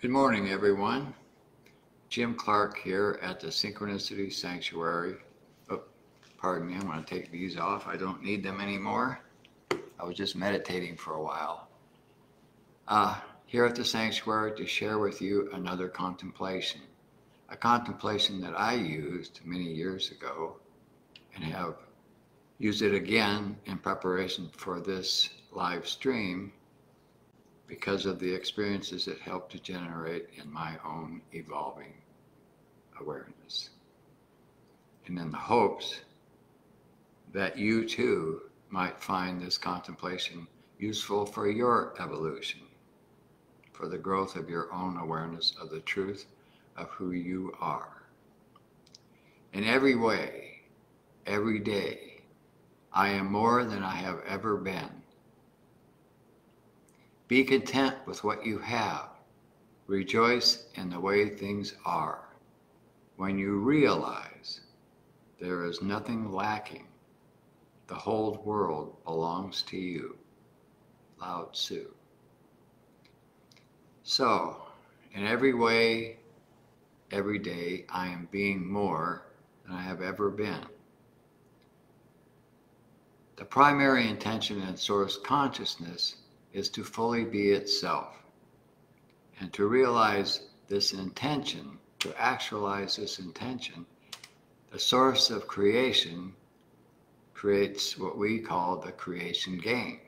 Good morning, everyone. Jim Clark here at the Synchronicity Sanctuary. Oh, pardon me, I'm going to take these off. I don't need them anymore. I was just meditating for a while. Here at the sanctuary to share with you another contemplation. A contemplation that I used many years ago and have used it again in preparation for this live stream because of the experiences it helped to generate in my own evolving awareness. And in the hopes that you too might find this contemplation useful for your evolution, for the growth of your own awareness of the truth of who you are. In every way, every day, I am more than I have ever been. Be content with what you have. Rejoice in the way things are. When you realize there is nothing lacking, the whole world belongs to you. Lao-Tzu. So, in every way, every day, I am being more than I have ever been. The primary intention in Source Consciousness is to fully be itself. And to realize this intention, to actualize this intention, the source of creation creates what we call the creation game.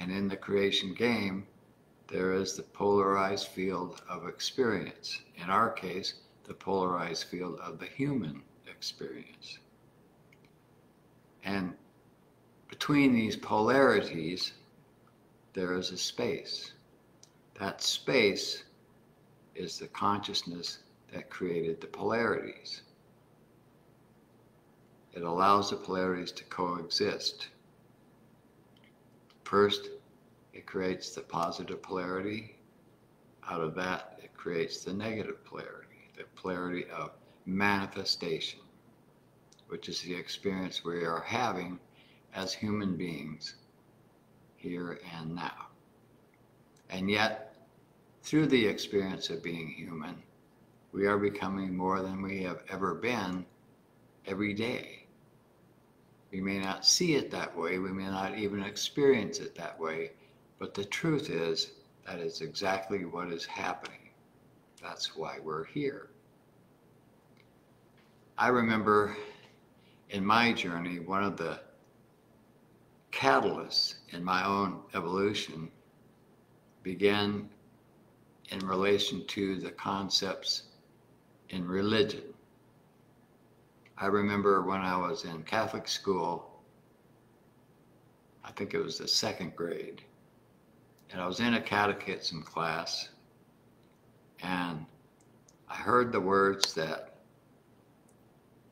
And in the creation game, there is the polarized field of experience. In our case, the polarized field of the human experience. And between these polarities, there is a space. That space is the consciousness that created the polarities. It allows the polarities to coexist. First, it creates the positive polarity. Out of that, it creates the negative polarity of manifestation, which is the experience we are having as human beings here and now. And yet, through the experience of being human, we are becoming more than we have ever been every day. We may not see it that way, we may not even experience it that way, but the truth is that is exactly what is happening. That's why we're here. I remember in my journey, one of the catalysts in my own evolution began in relation to the concepts in religion. I remember when I was in Catholic school, I think it was the second grade, and I was in a catechism class, and I heard the words that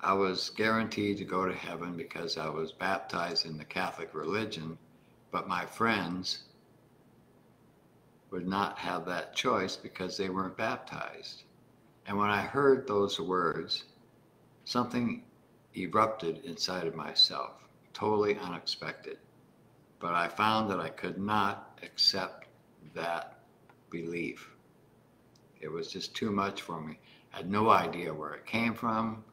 I was guaranteed to go to heaven because I was baptized in the Catholic religion, but my friends would not have that choice because they weren't baptized. And when I heard those words, something erupted inside of myself, totally unexpected. But I found that I could not accept that belief. It was just too much for me. I had no idea where it came from.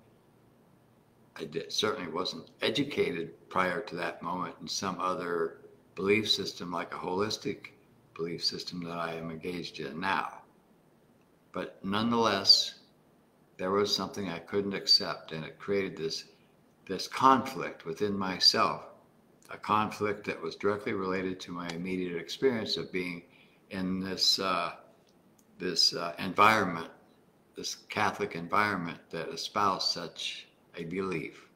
Certainly wasn't educated prior to that moment in some other belief system, like a holistic belief system that I am engaged in now. But nonetheless, there was something I couldn't accept, and it created this conflict within myself, a conflict that was directly related to my immediate experience of being in this environment, this Catholic environment that espoused such a belief.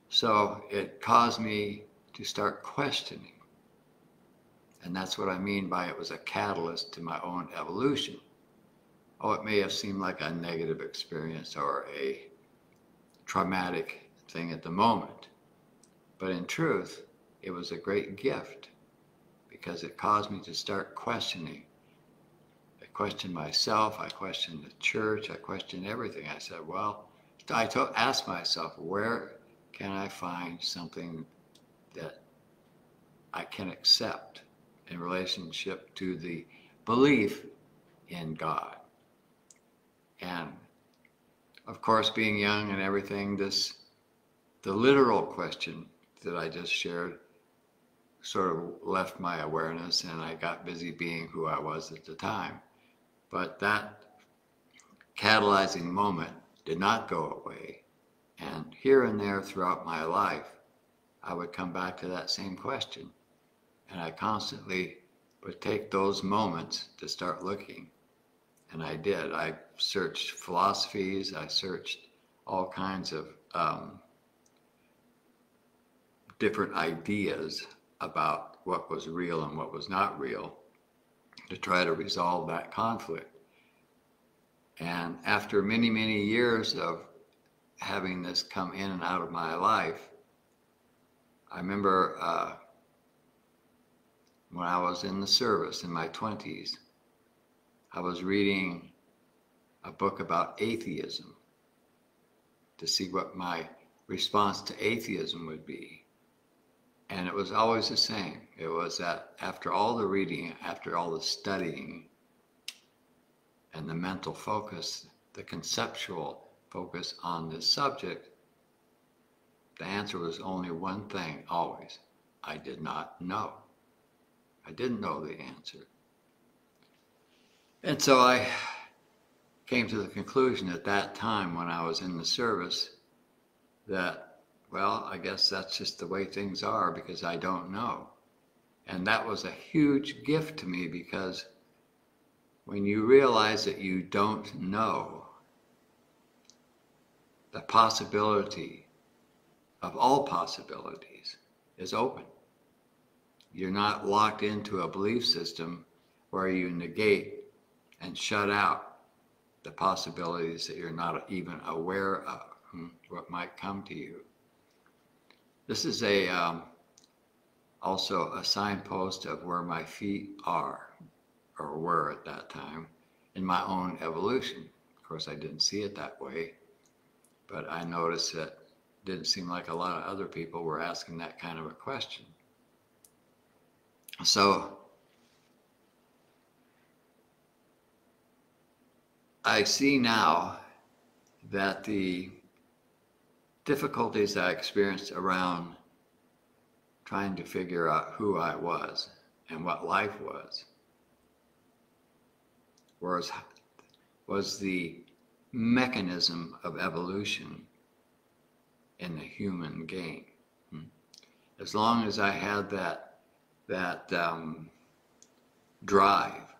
So it caused me to start questioning. And that's what I mean by it was a catalyst to my own evolution. Oh, it may have seemed like a negative experience or a traumatic thing at the moment. But in truth, it was a great gift because it caused me to start questioning. I questioned myself, I questioned the church, I questioned everything. I said, well, I asked myself, where can I find something that I can accept in relationship to the belief in God. And of course, being young and everything, the literal question that I just shared sort of left my awareness, and I got busy being who I was at the time. But that catalyzing moment did not go away. And here and there throughout my life, I would come back to that same question. And I constantly would take those moments to start looking. And I did. I searched philosophies. I searched all kinds of different ideas about what was real and what was not real to try to resolve that conflict. And after many, many years of having this come in and out of my life, I remember when I was in the service in my 20s, I was reading a book about atheism to see what my response to atheism would be. And it was always the same. It was that after all the reading, after all the studying, and the mental focus, the conceptual focus on this subject, the answer was only one thing, always. I did not know. I didn't know the answer. And so I came to the conclusion at that time when I was in the service that, well, I guess that's just the way things are because I don't know. And that was a huge gift to me because when you realize that you don't know, the possibility of all possibilities is open. You're not locked into a belief system where you negate and shut out the possibilities that you're not even aware of, what might come to you. This is also a signpost of where my feet are, or were at that time, in my own evolution. Of course, I didn't see it that way, but I noticed that it didn't seem like a lot of other people were asking that kind of a question. So I see now that the difficulties I experienced around trying to figure out who I was and what life was the mechanism of evolution in the human game. As long as I had that drive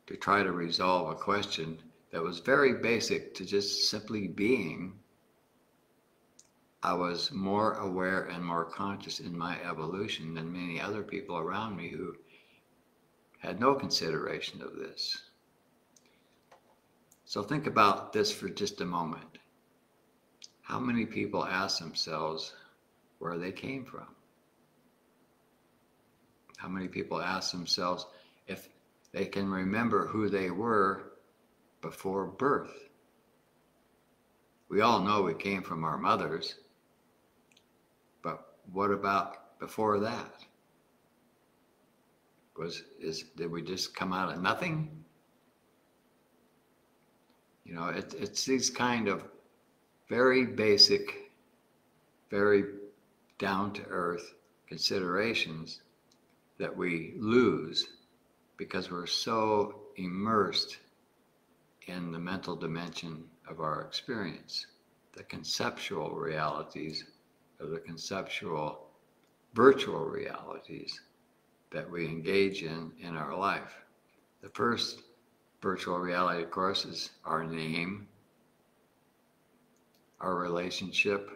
to try to resolve a question that was very basic to just simply being, I was more aware and more conscious in my evolution than many other people around me who had no consideration of this. So think about this for just a moment. How many people ask themselves where they came from? How many people ask themselves if they can remember who they were before birth? We all know we came from our mothers, but what about before that? Did we just come out of nothing? You know, it's these kind of very basic, very down-to-earth considerations that we lose because we're so immersed in the mental dimension of our experience, the conceptual realities of the conceptual virtual realities that we engage in our life. The first virtual reality, of course, is our name, our relationship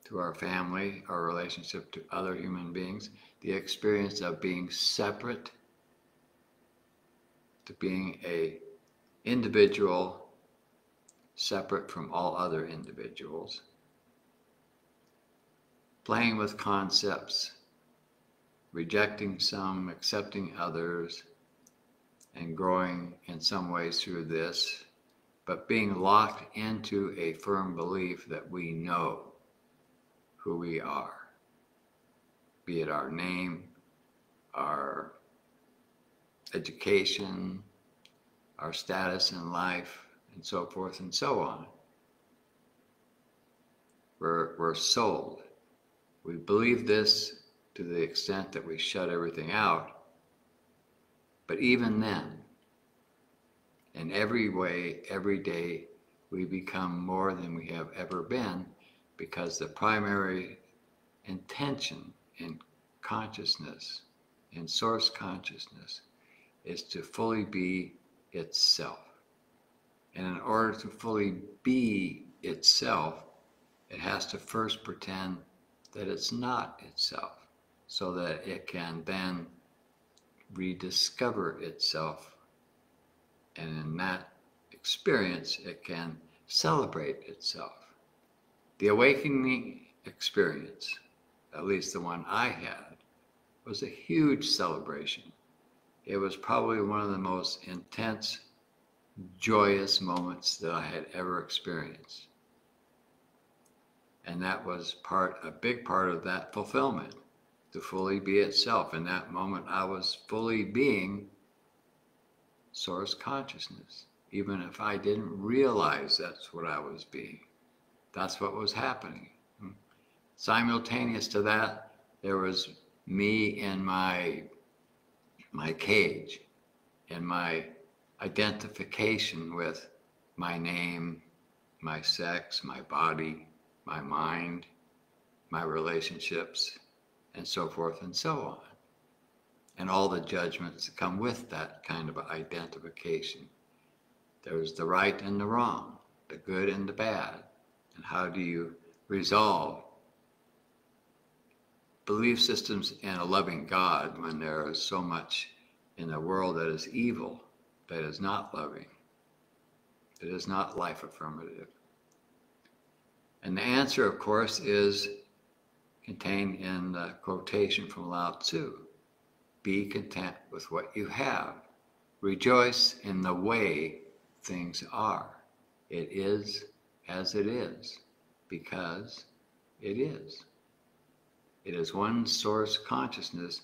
to our family, our relationship to other human beings, the experience of being separate, to being an individual separate from all other individuals, playing with concepts, rejecting some, accepting others, and growing in some ways through this, but being locked into a firm belief that we know who we are, be it our name, our education, our status in life, and so forth and so on. We're sold. We believe this to the extent that we shut everything out. But even then, in every way, every day, we become more than we have ever been, because the primary intention in consciousness, in source consciousness, is to fully be itself. And in order to fully be itself, it has to first pretend that it's not itself, so that it can then rediscover itself. And in that experience, it can celebrate itself. The awakening experience, at least the one I had, was a huge celebration. It was probably one of the most intense, joyous moments that I had ever experienced. And that was a big part of that fulfillment, to fully be itself. In that moment, I was fully being source consciousness, even if I didn't realize that's what I was being. That's what was happening. Simultaneous to that, there was me in my cage, in my identification with my name, my sex, my body, my mind, my relationships, and so forth and so on. And all the judgments that come with that kind of identification. There's the right and the wrong, the good and the bad. And how do you resolve belief systems in a loving God when there is so much in the world that is evil, that is not loving, that is not life affirmative? And the answer, of course, is contained in the quotation from Lao-Tzu. Be content with what you have. Rejoice in the way things are. It is as it is, because it is. It is one source consciousness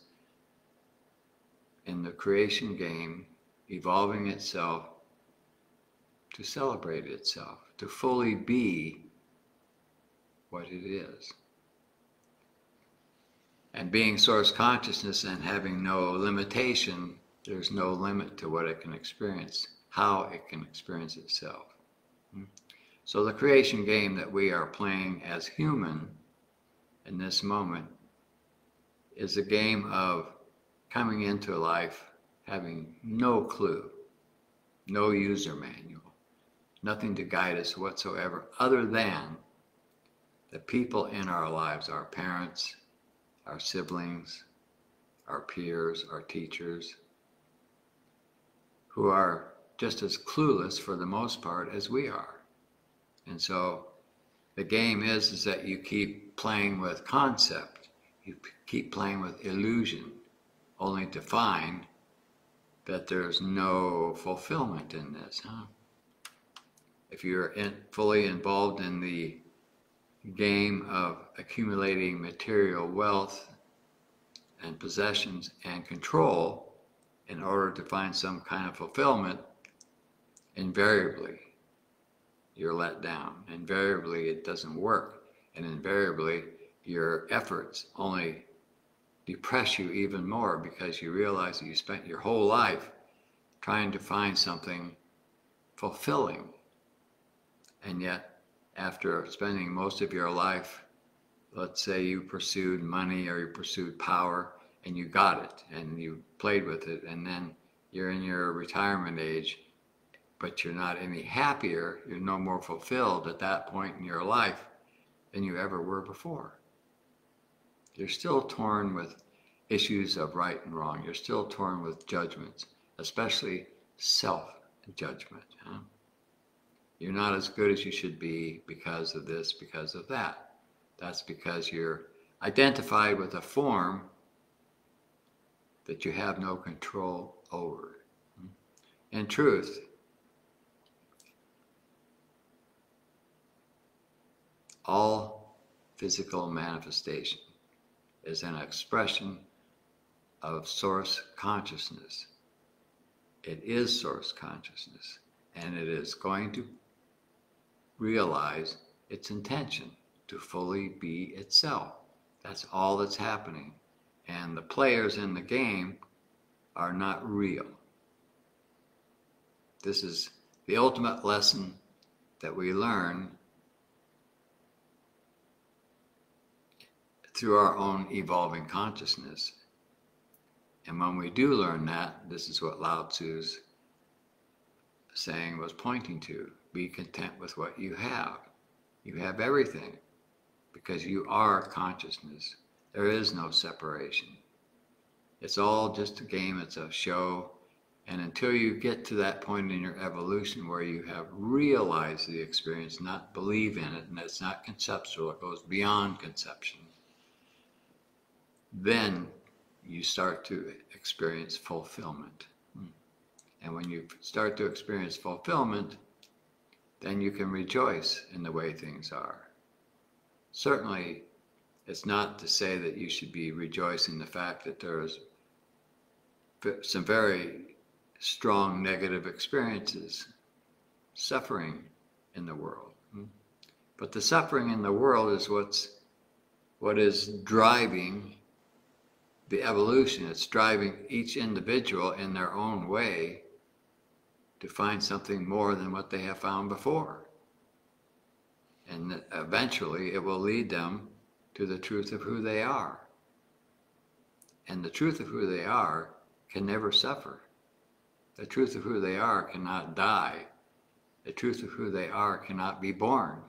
in the creation game, evolving itself to celebrate itself, to fully be what it is. And being source consciousness and having no limitation, there's no limit to what it can experience, how it can experience itself. So the creation game that we are playing as human in this moment is a game of coming into life having no clue, no user manual, nothing to guide us whatsoever, other than the people in our lives, our parents, our siblings, our peers, our teachers, who are just as clueless for the most part as we are. And so the game is that you keep playing with concept, you keep playing with illusion, only to find that there's no fulfillment in this. If you're fully involved in the game of accumulating material wealth and possessions and control in order to find some kind of fulfillment, invariably you're let down. Invariably it doesn't work. And invariably your efforts only depress you even more, because you realize that you spent your whole life trying to find something fulfilling. And yet, after spending most of your life, let's say you pursued money or you pursued power and you got it and you played with it, and then you're in your retirement age, but you're not any happier, you're no more fulfilled at that point in your life than you ever were before. You're still torn with issues of right and wrong. You're still torn with judgments, especially self-judgment. You're not as good as you should be because of this, because of that. That's because you're identified with a form that you have no control over. In truth, all physical manifestation is an expression of source consciousness It is source consciousness, and it is going to realize its intention to fully be itself. That's all that's happening. And the players in the game are not real. This is the ultimate lesson that we learn through our own evolving consciousness. And when we do learn that, this is what Lao-Tzu's saying was pointing to. Be content with what you have. You have everything because you are consciousness. There is no separation. It's all just a game, it's a show. And until you get to that point in your evolution where you have realized the experience, not believe in it, and it's not conceptual, it goes beyond conception, then you start to experience fulfillment. And when you start to experience fulfillment, then you can rejoice in the way things are. Certainly, it's not to say that you should be rejoicing the fact that there is some very strong negative experiences, suffering in the world. But the suffering in the world is what is driving the evolution. It's driving each individual in their own way to find something more than what they have found before. And eventually it will lead them to the truth of who they are. And the truth of who they are can never suffer. The truth of who they are cannot die. The truth of who they are cannot be born.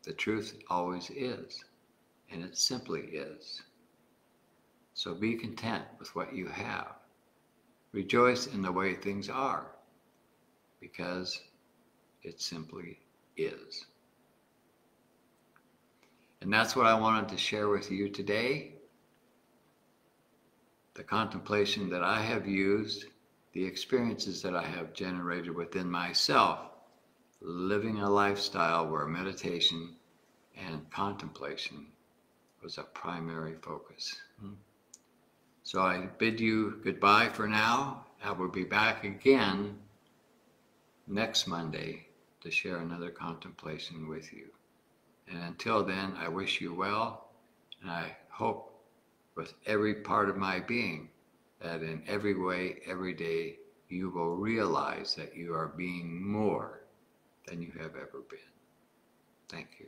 The truth always is, and it simply is. So be content with what you have. Rejoice in the way things are, because it simply is. And that's what I wanted to share with you today. The contemplation that I have used, the experiences that I have generated within myself, living a lifestyle where meditation and contemplation was a primary focus. So I bid you goodbye for now. I will be back again next Monday to share another contemplation with you. And until then, I wish you well, and I hope with every part of my being that in every way, every day, you will realize that you are being more than you have ever been. Thank you.